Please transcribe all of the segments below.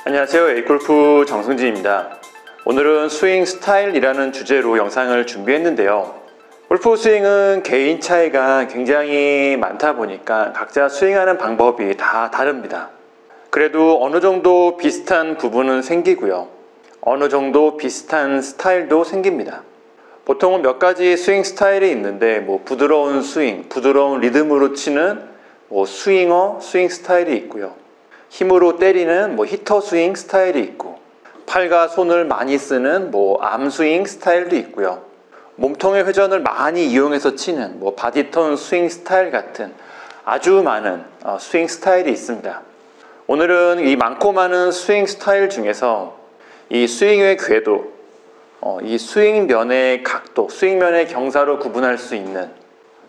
안녕하세요. A골프 정승진입니다. 오늘은 스윙 스타일이라는 주제로 영상을 준비했는데요. 골프 스윙은 개인 차이가 굉장히 많다 보니까 각자 스윙하는 방법이 다 다릅니다. 그래도 어느 정도 비슷한 부분은 생기고요. 어느 정도 비슷한 스타일도 생깁니다. 보통은 몇 가지 스윙 스타일이 있는데 부드러운 스윙, 부드러운 리듬으로 치는 스윙어 스윙 스타일이 있고요. 힘으로 때리는 히터 스윙 스타일이 있고, 팔과 손을 많이 쓰는 암 스윙 스타일도 있고요. 몸통의 회전을 많이 이용해서 치는 바디턴 스윙 스타일 같은 아주 많은 스윙 스타일이 있습니다. 오늘은 이 많고 많은 스윙 스타일 중에서 이 스윙의 궤도, 이 스윙면의 각도, 스윙면의 경사로 구분할 수 있는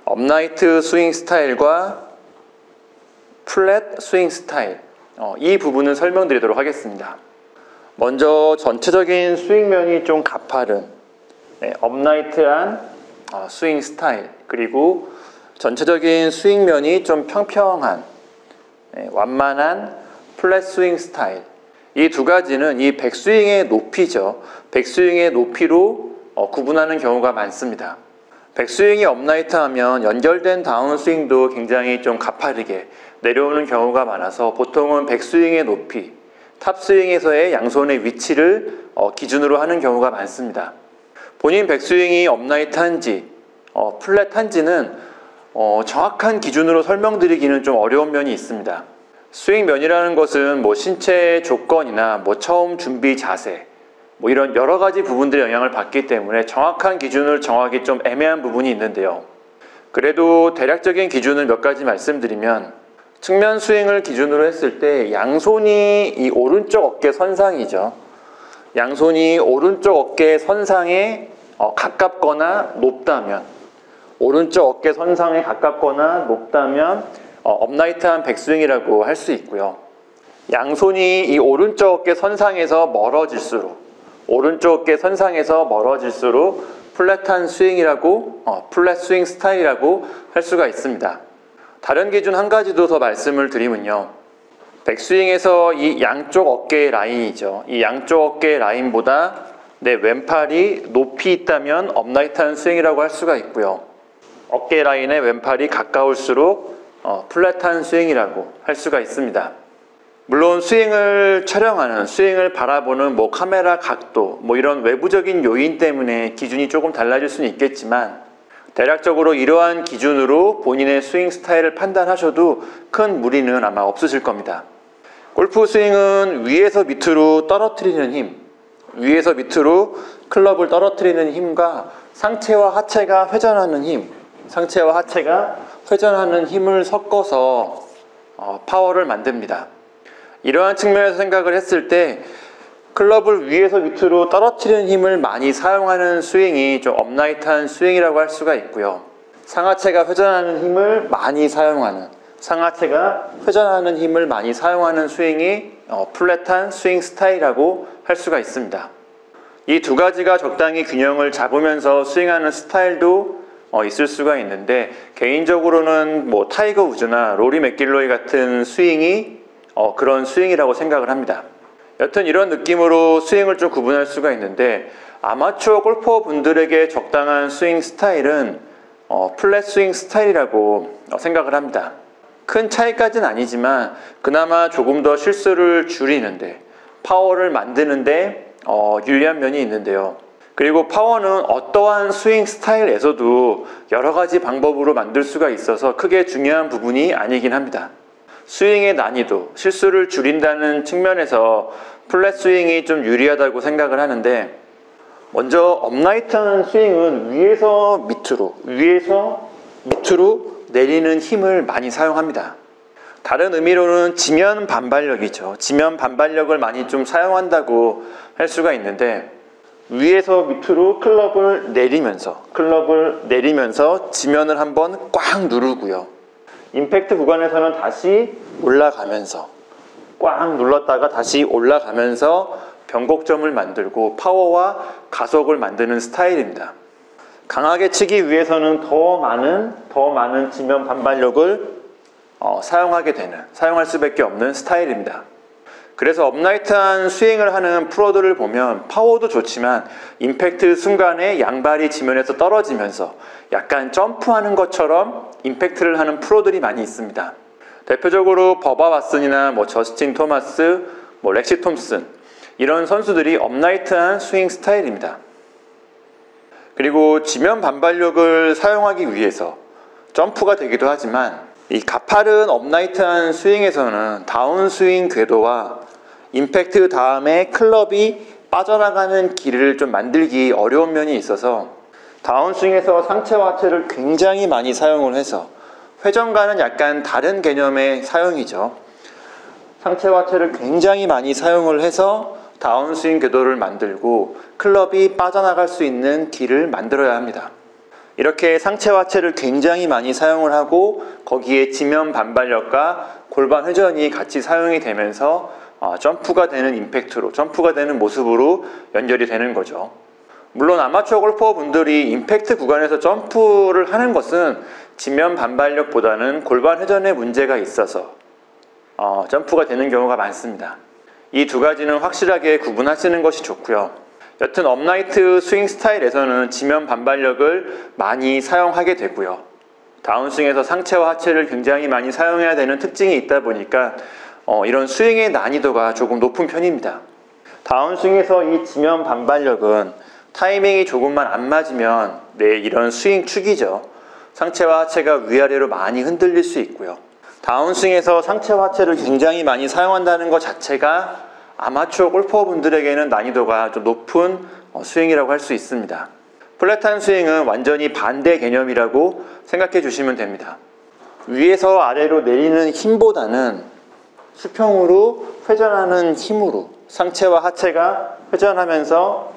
업라이트 스윙 스타일과 플랫 스윙 스타일, 이 부분을 설명드리도록 하겠습니다. 먼저 전체적인 스윙면이 좀 가파른 업라이트한 스윙 스타일, 그리고 전체적인 스윙면이 좀 평평한 완만한 플랫 스윙 스타일, 이 두 가지는 이 백스윙의 높이죠. 백스윙의 높이로 구분하는 경우가 많습니다. 백스윙이 업라이트 하면 연결된 다운스윙도 굉장히 좀 가파르게 내려오는 경우가 많아서 보통은 백스윙의 높이, 탑스윙에서의 양손의 위치를 기준으로 하는 경우가 많습니다. 본인 백스윙이 업라이트한지 플랫한지는 정확한 기준으로 설명드리기는 좀 어려운 면이 있습니다. 스윙면이라는 것은 신체 조건이나 처음 준비 자세, 이런 여러 가지 부분들의 영향을 받기 때문에 정확한 기준을 정하기 좀 애매한 부분이 있는데요. 그래도 대략적인 기준을 몇 가지 말씀드리면, 측면 스윙을 기준으로 했을 때 양손이 이 오른쪽 어깨 선상이죠. 양손이 오른쪽 어깨 선상에 가깝거나 높다면, 오른쪽 어깨 선상에 가깝거나 높다면 업라이트한 백스윙이라고 할 수 있고요. 양손이 이 오른쪽 어깨 선상에서 멀어질수록, 오른쪽 어깨 선상에서 멀어질수록 플랫한 스윙이라고, 플랫 스윙 스타일이라고 할 수가 있습니다. 다른 기준 한 가지 더 말씀을 드리면요. 백스윙에서 이 양쪽 어깨의 라인이죠. 이 양쪽 어깨의 라인보다 내 왼팔이 높이 있다면 업라이트한 스윙이라고 할 수가 있고요. 어깨 라인에 왼팔이 가까울수록 플랫한 스윙이라고 할 수가 있습니다. 물론 스윙을 촬영하는, 스윙을 바라보는 카메라 각도, 이런 외부적인 요인 때문에 기준이 조금 달라질 수는 있겠지만, 대략적으로 이러한 기준으로 본인의 스윙 스타일을 판단하셔도 큰 무리는 아마 없으실 겁니다. 골프 스윙은 위에서 밑으로 떨어뜨리는 힘, 위에서 밑으로 클럽을 떨어뜨리는 힘과 상체와 하체가 회전하는 힘, 상체와 하체가 회전하는 힘을 섞어서 파워를 만듭니다. 이러한 측면에서 생각을 했을 때 클럽을 위에서 밑으로 떨어뜨리는 힘을 많이 사용하는 스윙이 좀 업라이트한 스윙이라고 할 수가 있고요. 상하체가 회전하는 힘을 많이 사용하는, 상하체가 회전하는 힘을 많이 사용하는 스윙이 플랫한 스윙 스타일이라고 할 수가 있습니다. 이 두 가지가 적당히 균형을 잡으면서 스윙하는 스타일도 있을 수가 있는데, 개인적으로는 타이거 우즈나 로리 맥길로이 같은 스윙이 그런 스윙이라고 생각을 합니다. 여튼 이런 느낌으로 스윙을 좀 구분할 수가 있는데, 아마추어 골퍼 분들에게 적당한 스윙 스타일은 플랫 스윙 스타일이라고 생각을 합니다. 큰 차이까지는 아니지만 그나마 조금 더 실수를 줄이는데, 파워를 만드는데 유리한 면이 있는데요. 그리고 파워는 어떠한 스윙 스타일에서도 여러 가지 방법으로 만들 수가 있어서 크게 중요한 부분이 아니긴 합니다. 스윙의 난이도, 실수를 줄인다는 측면에서 플랫 스윙이 좀 유리하다고 생각을 하는데, 먼저 업라이트한 스윙은 위에서 밑으로 내리는 힘을 많이 사용합니다. 다른 의미로는 지면 반발력이죠. 지면 반발력을 많이 좀 사용한다고 할 수가 있는데, 위에서 밑으로 클럽을 내리면서 지면을 한번 꽉 누르고요. 임팩트 구간에서는 다시 올라가면서, 꽉 눌렀다가 다시 올라가면서 변곡점을 만들고 파워와 가속을 만드는 스타일입니다. 강하게 치기 위해서는 더 많은 지면 반발력을 사용할 수밖에 없는 스타일입니다. 그래서 업라이트한 스윙을 하는 프로들을 보면 파워도 좋지만 임팩트 순간에 양발이 지면에서 떨어지면서 약간 점프하는 것처럼 임팩트를 하는 프로들이 많이 있습니다. 대표적으로 버바 왓슨이나 저스틴 토마스, 렉시 톰슨 이런 선수들이 업라이트한 스윙 스타일입니다. 그리고 지면 반발력을 사용하기 위해서 점프가 되기도 하지만 이 가파른 업라이트한 스윙에서는 다운스윙 궤도와 임팩트 다음에 클럽이 빠져나가는 길을 좀 만들기 어려운 면이 있어서 다운스윙에서 상체와 하체를 굉장히 많이 사용을 해서 회전과는 약간 다른 개념의 사용이죠. 상체와 하체를 굉장히 많이 사용을 해서 다운스윙 궤도를 만들고 클럽이 빠져나갈 수 있는 길을 만들어야 합니다. 이렇게 상체와 하체를 굉장히 많이 사용을 하고 거기에 지면 반발력과 골반 회전이 같이 사용이 되면서 점프가 되는 임팩트로, 점프가 되는 모습으로 연결이 되는 거죠. 물론 아마추어 골퍼 분들이 임팩트 구간에서 점프를 하는 것은 지면 반발력보다는 골반 회전에 문제가 있어서 점프가 되는 경우가 많습니다. 이 두 가지는 확실하게 구분하시는 것이 좋고요. 여튼 업라이트 스윙 스타일에서는 지면 반발력을 많이 사용하게 되고요. 다운스윙에서 상체와 하체를 굉장히 많이 사용해야 되는 특징이 있다 보니까 이런 스윙의 난이도가 조금 높은 편입니다. 다운스윙에서 이 지면 반발력은 타이밍이 조금만 안 맞으면 이런 스윙 축이죠. 상체와 하체가 위아래로 많이 흔들릴 수 있고요. 다운스윙에서 상체와 하체를 굉장히 많이 사용한다는 것 자체가 아마추어 골퍼분들에게는 난이도가 좀 높은 스윙이라고 할 수 있습니다. 플랫한 스윙은 완전히 반대 개념이라고 생각해 주시면 됩니다. 위에서 아래로 내리는 힘보다는 수평으로 회전하는 힘으로 상체와 하체가 회전하면서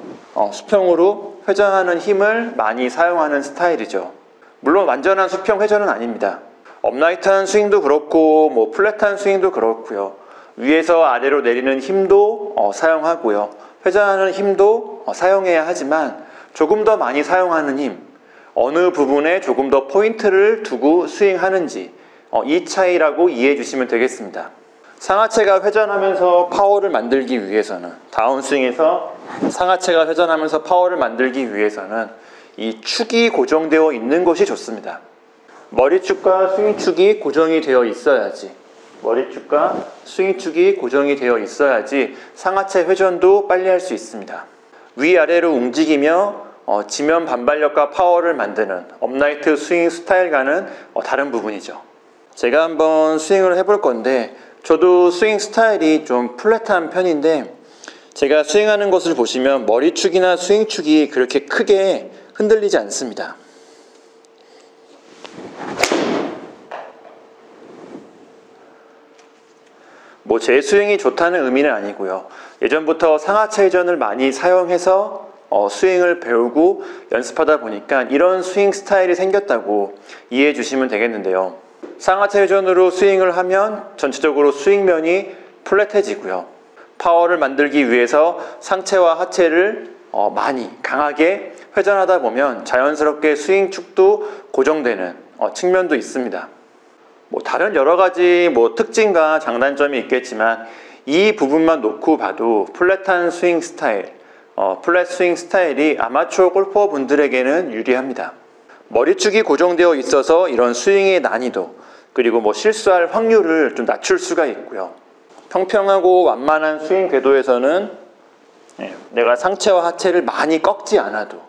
수평으로 회전하는 힘을 많이 사용하는 스타일이죠. 물론 완전한 수평 회전은 아닙니다. 업라이트한 스윙도 그렇고 플랫한 스윙도 그렇고요. 위에서 아래로 내리는 힘도 사용하고요. 회전하는 힘도 사용해야 하지만 조금 더 많이 사용하는 힘, 어느 부분에 조금 더 포인트를 두고 스윙하는지 이 차이라고 이해해 주시면 되겠습니다. 상하체가 회전하면서 파워를 만들기 위해서는 다운스윙에서 상하체가 회전하면서 파워를 만들기 위해서는 이 축이 고정되어 있는 것이 좋습니다. 머리축과 스윙축이 고정이 되어 있어야지 머리축과 스윙축이 고정이 되어 있어야지 상하체 회전도 빨리 할 수 있습니다. 위아래로 움직이며 지면 반발력과 파워를 만드는 업라이트 스윙 스타일과는 다른 부분이죠. 제가 한번 스윙을 해볼 건데 저도 스윙 스타일이 좀 플랫한 편인데 제가 스윙하는 것을 보시면 머리축이나 스윙축이 그렇게 크게 흔들리지 않습니다. 제 스윙이 좋다는 의미는 아니고요. 예전부터 상하체 회전을 많이 사용해서 스윙을 배우고 연습하다 보니까 이런 스윙 스타일이 생겼다고 이해해 주시면 되겠는데요. 상하체 회전으로 스윙을 하면 전체적으로 스윙면이 플랫해지고요. 파워를 만들기 위해서 상체와 하체를 많이 강하게 회전하다 보면 자연스럽게 스윙축도 고정되는 측면도 있습니다. 다른 여러 가지 특징과 장단점이 있겠지만 이 부분만 놓고 봐도 플랫한 스윙 스타일, 플랫 스윙 스타일이 아마추어 골퍼 분들에게는 유리합니다. 머리축이 고정되어 있어서 이런 스윙의 난이도 그리고 실수할 확률을 좀 낮출 수가 있고요. 평평하고 완만한 스윙 궤도에서는 내가 상체와 하체를 많이 꺾지 않아도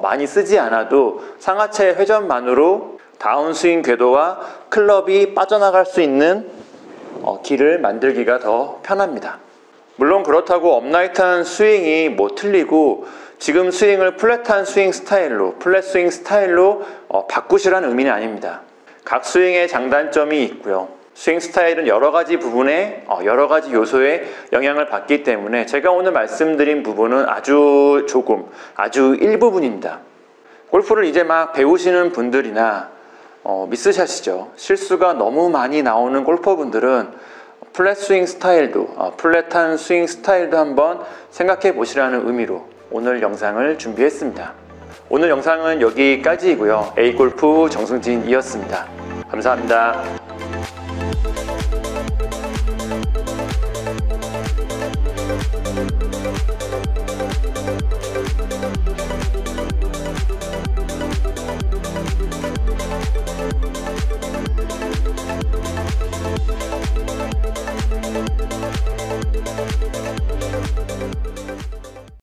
많이 쓰지 않아도 상하체 회전만으로 다운스윙 궤도와 클럽이 빠져나갈 수 있는 길을 만들기가 더 편합니다. 물론 그렇다고 업라이트한 스윙이 틀리고 지금 스윙을 플랫한 스윙 스타일로, 플랫 스윙 스타일로 바꾸시라는 의미는 아닙니다. 각 스윙의 장단점이 있고요. 스윙 스타일은 여러 가지 부분에 여러 가지 요소에 영향을 받기 때문에 제가 오늘 말씀드린 부분은 아주 조금, 아주 일부분입니다. 골프를 이제 막 배우시는 분들이나 미스샷이죠. 실수가 너무 많이 나오는 골퍼분들은 플랫 스윙 스타일도, 플랫한 스윙 스타일도 한번 생각해 보시라는 의미로 오늘 영상을 준비했습니다. 오늘 영상은 여기까지이고요. A골프 정승진이었습니다. 감사합니다.